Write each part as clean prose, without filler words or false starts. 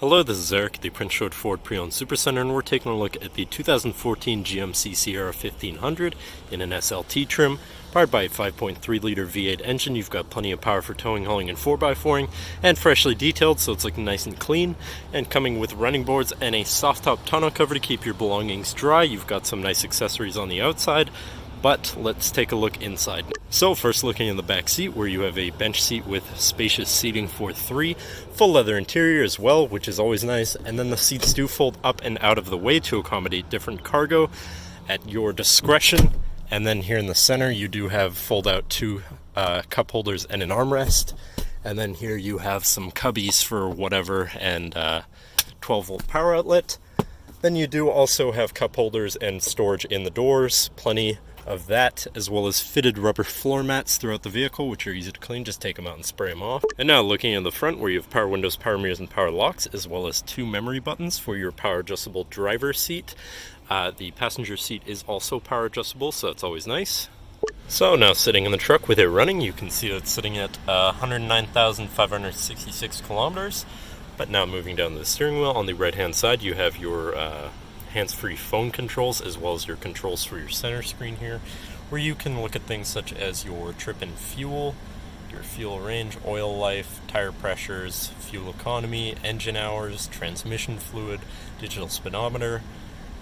Hello, this is Eric, the Prince George Ford Pre-Owned Supercenter, and we're taking a look at the 2014 GMC Sierra 1500 in an SLT trim, powered by a 5.3-liter V8 engine. You've got plenty of power for towing, hauling, and 4x4ing, and freshly detailed, so it's looking nice and clean. And coming with running boards and a soft-top tonneau cover to keep your belongings dry. You've got some nice accessories on the outside. But let's take a look inside. So first, looking in the back seat, where you have a bench seat with spacious seating for 3, full leather interior as well, which is always nice, and then the seats do fold up and out of the way to accommodate different cargo at your discretion. And then here in the center you do have fold out 2 cup holders and an armrest, and then here you have some cubbies for whatever, and 12-volt power outlet. Then you do also have cup holders and storage in the doors, plenty of that, as well as fitted rubber floor mats throughout the vehicle, which are easy to clean. Just take them out and spray them off. And now looking in the front, where you have power windows, power mirrors, and power locks, as well as 2 memory buttons for your power adjustable driver seat. The passenger seat is also power adjustable, so that's always nice. So now sitting in the truck with it running, you can see that it's sitting at 109,566 kilometers. But now moving down to the steering wheel, on the right hand side you have your hands-free phone controls, as well as your controls for your center screen here, where you can look at things such as your trip and fuel, your fuel range, oil life, tire pressures, fuel economy, engine hours, transmission fluid, digital speedometer,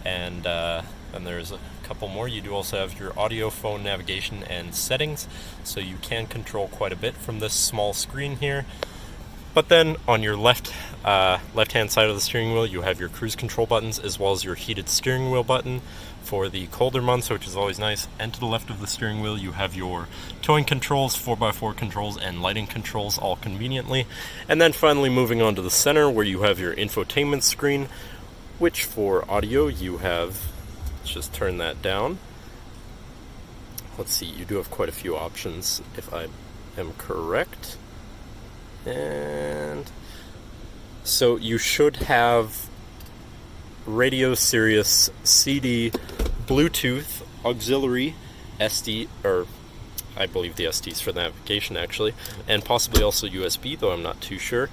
and then there's a couple more. You do also have your audio, phone, navigation, and settings, so you can control quite a bit from this small screen here. But then on your left-hand side of the steering wheel, you have your cruise control buttons, as well as your heated steering wheel button for the colder months, which is always nice. And to the left of the steering wheel, you have your towing controls, 4x4 controls, and lighting controls, all conveniently. And then finally moving on to the center, where you have your infotainment screen, which for audio you have, let's just turn that down. Let's see, you do have quite a few options, if I am correct. And so you should have radio, Sirius, CD, Bluetooth, auxiliary, SD, or I believe the SD is for navigation actually, and possibly also USB, though I'm not too sure.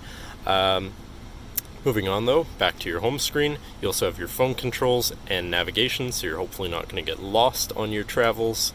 Moving on though, back to your home screen, you also have your phone controls and navigation, so you're hopefully not going to get lost on your travels.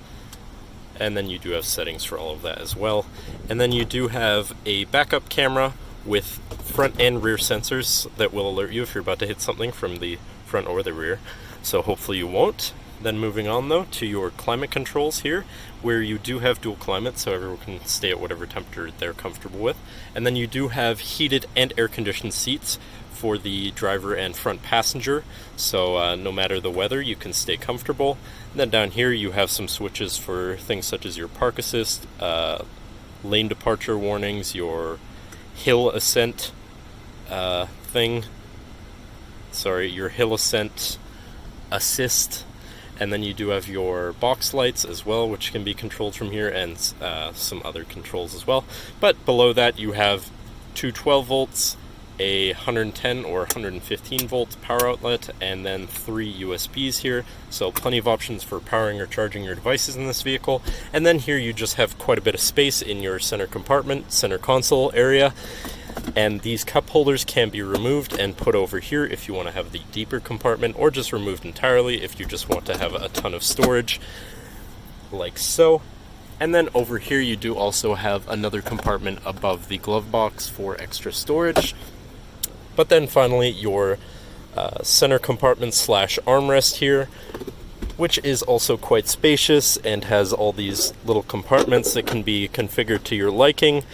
And then you do have settings for all of that as well. And then you do have a backup camera with front and rear sensors that will alert you if you're about to hit something from the front or the rear. So hopefully you won't. Then moving on though to your climate controls here, where you do have dual climate, so everyone can stay at whatever temperature they're comfortable with. And then you do have heated and air-conditioned seats for the driver and front passenger, so no matter the weather you can stay comfortable. And then down here you have some switches for things such as your park assist, lane departure warnings, your hill ascent your hill ascent assist, and then you do have your box lights as well, which can be controlled from here, and some other controls as well. But below that you have 2 12 volts, a 110 or 115 volt power outlet, and then 3 USBs here, so plenty of options for powering or charging your devices in this vehicle. And then here you just have quite a bit of space in your center compartment, center console area, and these cup holders can be removed and put over here if you want to have the deeper compartment, or just removed entirely if you just want to have a ton of storage, like so. And then over here you do also have another compartment above the glove box for extra storage. But then finally your center compartment slash armrest here, which is also quite spacious and has all these little compartments that can be configured to your liking,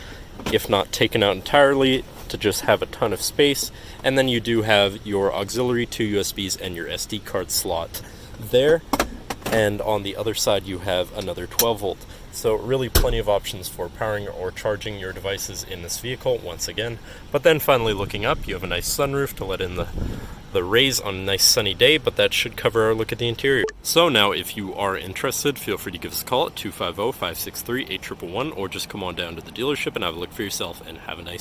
if not taken out entirely, to just have a ton of space. And then you do have your auxiliary, 2 USBs, and your SD card slot there. And on the other side you have another 12 volt. So really plenty of options for powering or charging your devices in this vehicle once again. But then finally looking up, you have a nice sunroof to let in the rays on a nice sunny day, but that should cover our look at the interior. So now if you are interested, feel free to give us a call at 250-563-8111, or just come on down to the dealership and have a look for yourself, and have a nice day.